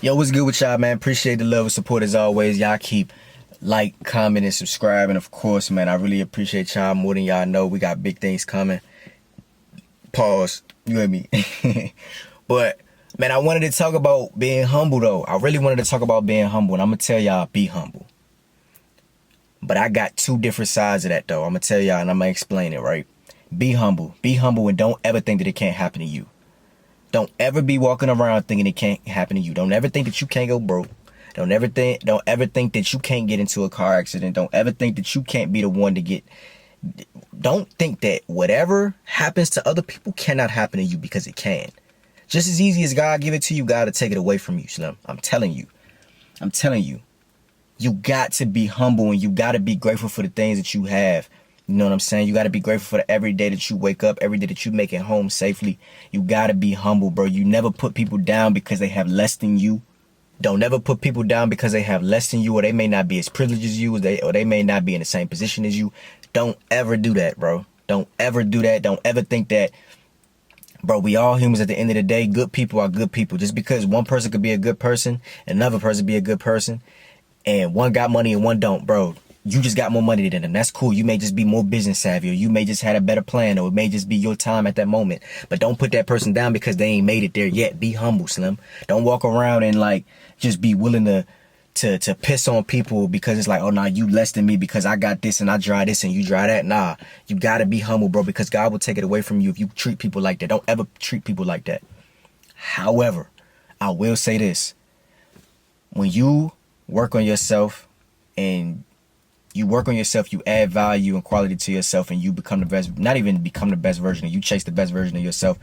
Yo, what's good with y'all, man? Appreciate the love and support as always. Y'all keep like, comment, and subscribing. Of course, man, I really appreciate y'all more than y'all know. We got big things coming. Pause. You hear me? But, man, I wanted to talk about being humble, though. I really wanted to talk about being humble, and I'm going to tell y'all, be humble. But I got two different sides of that, though. I'm going to tell y'all, and I'm going to explain it, right? Be humble. Be humble, and don't ever think that it can't happen to you. Don't ever be walking around thinking it can't happen to you. Don't ever think that you can't go broke. Don't ever think that you can't get into a car accident. Don't ever think that you can't be the one to get. Don't think that whatever happens to other people cannot happen to you, because it can. Just as easy as God give it to you, God to take it away from you, Slim. I'm telling you. You got to be humble, and you got to be grateful for the things that you have. You know what I'm saying? You got to be grateful for every day that you wake up, every day that you make it home safely. You got to be humble, bro. You never put people down because they have less than you. Don't ever put people down because they have less than you, or they may not be as privileged as you, or they may not be in the same position as you. Don't ever do that, bro. Don't ever do that. Don't ever think that, bro, we all humans at the end of the day. Good people are good people. Just because one person could be a good person, another person be a good person, and one got money and one don't, bro. You just got more money than them. That's cool. You may just be more business savvy, or you may just had a better plan, or it may just be your time at that moment. But don't put that person down because they ain't made it there yet. Be humble, Slim. Don't walk around and like just be willing to piss on people because it's like, oh nah, you less than me because I got this and I dry this and you dry that. Nah, you gotta be humble, bro, because God will take it away from you if you treat people like that. Don't ever treat people like that. However, I will say this: when you work on yourself and you add value and quality to yourself, and you become the best, not even become the best version, you chase the best version of yourself,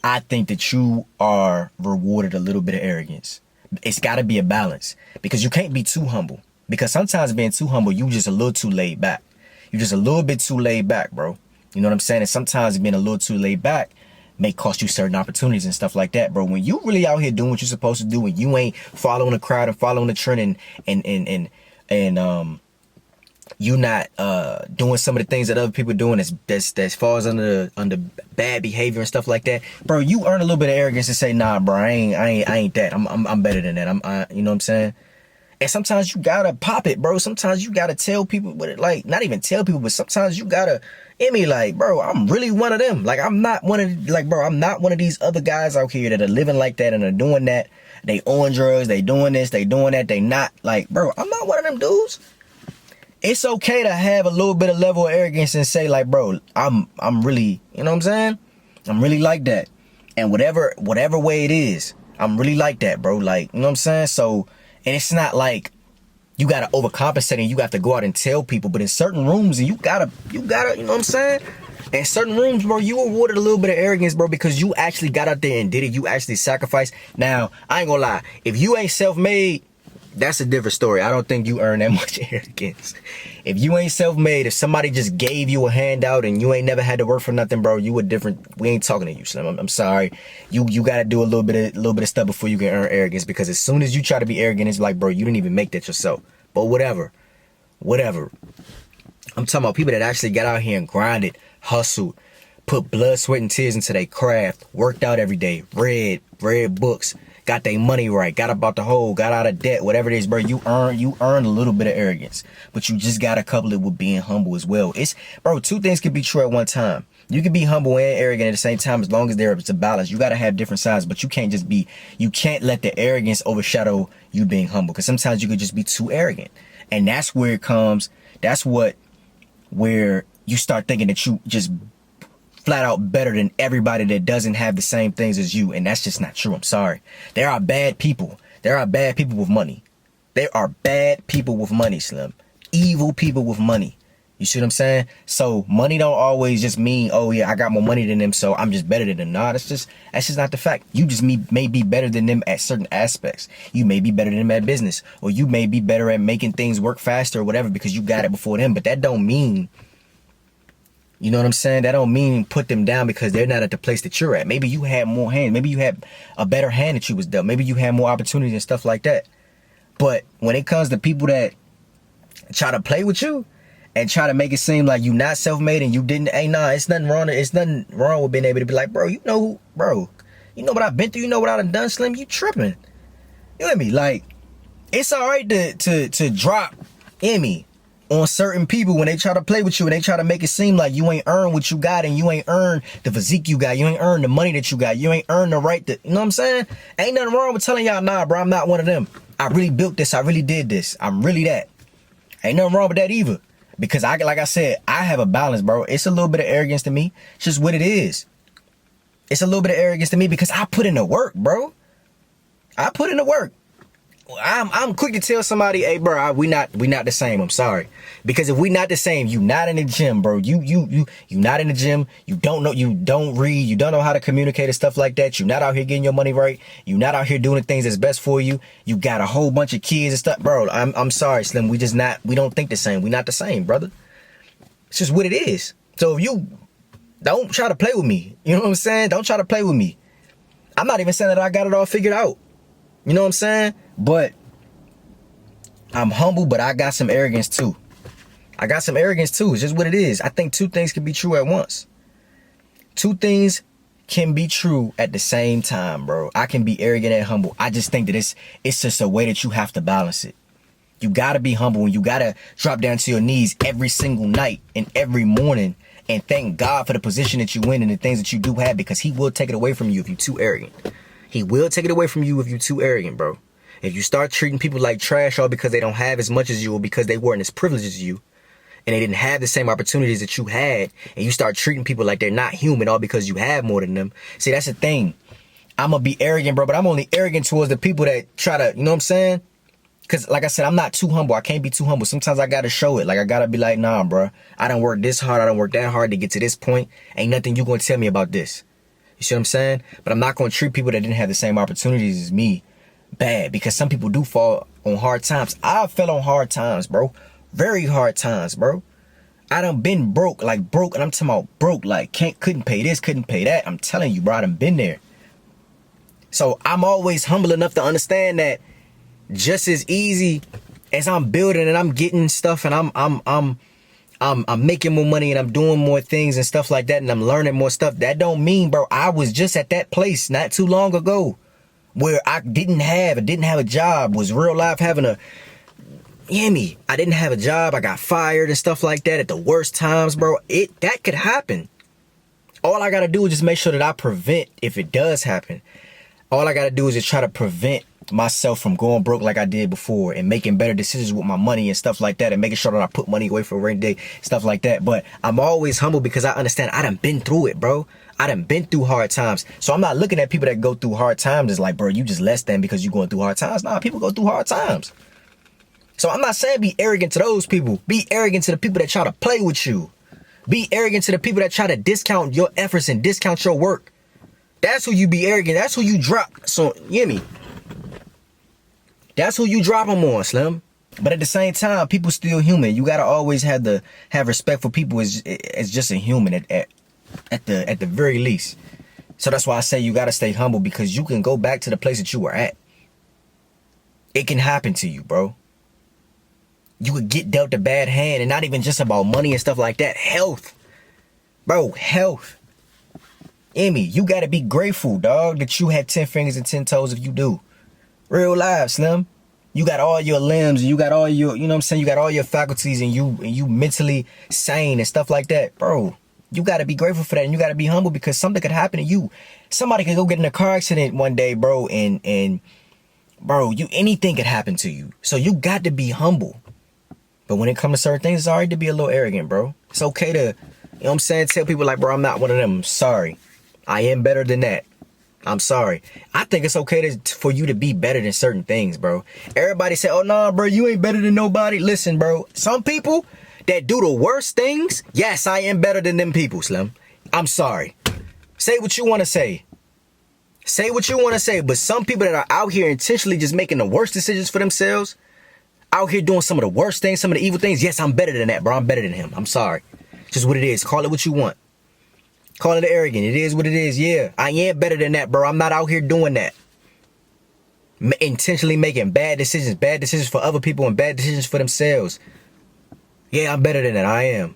I think that you are rewarded a little bit of arrogance. It's got to be a balance, because you can't be too humble, because sometimes being too humble, you just a little too laid back. You're just a little bit too laid back, bro. You know what I'm saying? And sometimes being a little too laid back may cost you certain opportunities and stuff like that, bro. When you really out here doing what you're supposed to do, and you ain't following the crowd and following the trend and you not doing some of the things that other people doing that falls under bad behavior and stuff like that, bro, you earn a little bit of arrogance to say, nah, bro, I ain't that. I'm better than that. You know what I'm saying? And sometimes you gotta pop it, bro. Sometimes you gotta tell people what it, like, not even tell people, but sometimes you gotta, like, bro, I'm really one of them. Like, I'm not one of these other guys out here that are living like that and are doing that. They on drugs, they doing this, they doing that. They not, like, bro, I'm not one of them dudes. It's okay to have a little bit of level of arrogance and say, like, bro, I'm really, you know what I'm saying? I'm really like that. And whatever way it is, I'm really like that, bro. Like, you know what I'm saying? So, and it's not like you gotta overcompensate and you have to go out and tell people, but in certain rooms, and you gotta, you know what I'm saying? In certain rooms, bro, you awarded a little bit of arrogance, bro, because you actually got out there and did it. You actually sacrificed. Now, I ain't gonna lie. If you ain't self-made, that's a different story. I don't think you earn that much arrogance. If you ain't self-made, if somebody just gave you a handout and you ain't never had to work for nothing, bro, you a different. We ain't talking to you, Slim. I'm sorry. You got to do a little bit of stuff before you can earn arrogance, because as soon as you try to be arrogant, it's like, bro, you didn't even make that yourself. But whatever. I'm talking about people that actually got out here and grinded, hustled, put blood, sweat, and tears into their craft, worked out every day, read books, got their money right, got up out the hole, got out of debt, whatever it is, bro. You earn a little bit of arrogance, but you just gotta couple it with being humble as well. Bro, two things can be true at one time. You can be humble and arrogant at the same time, as long as there's a balance. You gotta have different sides, but you can't let the arrogance overshadow you being humble, because sometimes you could just be too arrogant, and that's where you start thinking that you just flat out better than everybody that doesn't have the same things as you. And that's just not true. I'm sorry. There are bad people. There are bad people with money. There are bad people with money, Slim. Evil people with money. You see what I'm saying? So money don't always just mean, oh yeah, I got more money than them, so I'm just better than them. Nah, that's just not the fact. You just may be better than them at certain aspects. You may be better than them at business, or you may be better at making things work faster or whatever because you got it before them. But that don't mean, you know what I'm saying? That don't mean put them down because they're not at the place that you're at. Maybe you had more hands. Maybe you had a better hand that you was dealt. Maybe you had more opportunities and stuff like that. But when it comes to people that try to play with you and try to make it seem like you not self-made and you didn't, it's nothing wrong. It's nothing wrong with being able to be like, bro, you know what I've been through? You know what I done done, Slim? You tripping. You hear me? Like, it's all right to drop Emmy on certain people when they try to play with you and they try to make it seem like you ain't earned what you got and you ain't earned the physique you got. You ain't earned the money that you got. You ain't earned the right to, you know what I'm saying? Ain't nothing wrong with telling y'all, nah, bro, I'm not one of them. I really built this. I really did this. I'm really that. Ain't nothing wrong with that either. Because like I said, I have a balance, bro. It's a little bit of arrogance to me. It's just what it is. It's a little bit of arrogance to me because I put in the work, bro. I put in the work. I'm quick to tell somebody, hey, bro, we not the same. I'm sorry. Because if we not the same, you not in the gym, bro. You not in the gym. You don't know, you don't read, you don't know how to communicate and stuff like that. You not out here getting your money right. You not out here doing the things that's best for you. You got a whole bunch of kids and stuff, bro. I'm sorry, Slim. We don't think the same. We not the same, brother. It's just what it is. So if you don't try to play with me, you know what I'm saying? Don't try to play with me. I'm not even saying that I got it all figured out. You know what I'm saying? But I'm humble, but I got some arrogance too. I got some arrogance too. It's just what it is. I think two things can be true at once. Two things can be true at the same time, bro. I can be arrogant and humble. I just think that it's just a way that you have to balance it. You gotta be humble and you gotta drop down to your knees every single night and every morning and thank God for the position that you in and the things that you do have, because he will take it away from you if you're too arrogant. He will take it away from you if you're too arrogant, bro. If you start treating people like trash all because they don't have as much as you or because they weren't as privileged as you and they didn't have the same opportunities that you had, and you start treating people like they're not human all because you have more than them. See, that's the thing. I'm going to be arrogant, bro, but I'm only arrogant towards the people that try to, you know what I'm saying? Because like I said, I'm not too humble. I can't be too humble. Sometimes I got to show it. Like, I got to be like, nah, bro, I done worked this hard. I done worked that hard to get to this point. Ain't nothing you going to tell me about this. You see what I'm saying? But I'm not going to treat people that didn't have the same opportunities as me bad, because some people do fall on hard times. I fell on hard times, bro. Very hard times, bro. I done been broke, and I'm talking about broke, like couldn't pay this, couldn't pay that. I'm telling you, bro, I done been there. So I'm always humble enough to understand that just as easy as I'm building and I'm getting stuff and I'm making more money and I'm doing more things and stuff like that and I'm learning more stuff, that don't mean, bro, I was just at that place not too long ago where I didn't have a job, was real life having a, you hear me? I didn't have a job, I got fired and stuff like that at the worst times, bro. That could happen. All I gotta do is just make sure that I prevent, if it does happen, all I gotta do is just try to prevent myself from going broke like I did before and making better decisions with my money and stuff like that and making sure that I put money away for a rainy day, stuff like that. But I'm always humble because I understand I done been through it, bro. I done been through hard times. So I'm not looking at people that go through hard times as like, bro, you just less than because you going through hard times. Nah, people go through hard times. So I'm not saying be arrogant to those people. Be arrogant to the people that try to play with you. Be arrogant to the people that try to discount your efforts and discount your work. That's who you be arrogant. That's who you drop. So, you hear me? That's who you drop them on, Slim. But at the same time, people still human. You gotta always have respect for people as just a human at the very least. So that's why I say you gotta stay humble, because you can go back to the place that you were at. It can happen to you, bro. You could get dealt a bad hand, and not even just about money and stuff like that. Health. Bro, health. Emmy, you gotta be grateful, dog, that you had 10 fingers and 10 toes if you do. Real life, Slim. You got all your limbs, you got all your, you know what I'm saying, you got all your faculties, and you mentally sane and stuff like that. Bro, you gotta be grateful for that, and you gotta be humble, because something could happen to you. Somebody could go get in a car accident one day, bro, and bro, anything could happen to you. So you got to be humble. But when it comes to certain things, it's alright to be a little arrogant, bro. It's okay to, you know what I'm saying, tell people like, bro, I'm not one of them. I'm sorry. I am better than that. I'm sorry. I think it's okay for you to be better than certain things, bro. Everybody say, oh, no, bro, you ain't better than nobody. Listen, bro, some people that do the worst things, yes, I am better than them people, Slim. I'm sorry. Say what you want to say. Say what you want to say. But some people that are out here intentionally just making the worst decisions for themselves, out here doing some of the worst things, some of the evil things, yes, I'm better than that, bro. I'm better than him. I'm sorry. Just what it is. Call it what you want. Call it arrogant. It is what it is. Yeah, I am better than that, bro. I'm not out here doing that. Intentionally making bad decisions for other people and bad decisions for themselves. Yeah, I'm better than that. I am.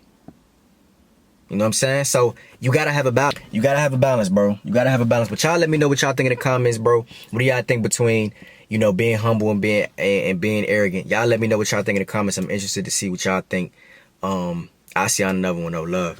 You know what I'm saying? So you gotta have a balance. You gotta have a balance, bro. You gotta have a balance. But y'all let me know what y'all think in the comments, bro. What do y'all think between, you know, being humble and being arrogant. Y'all let me know what y'all think in the comments. I'm interested to see what y'all think. I'll see y'all on another one. No love.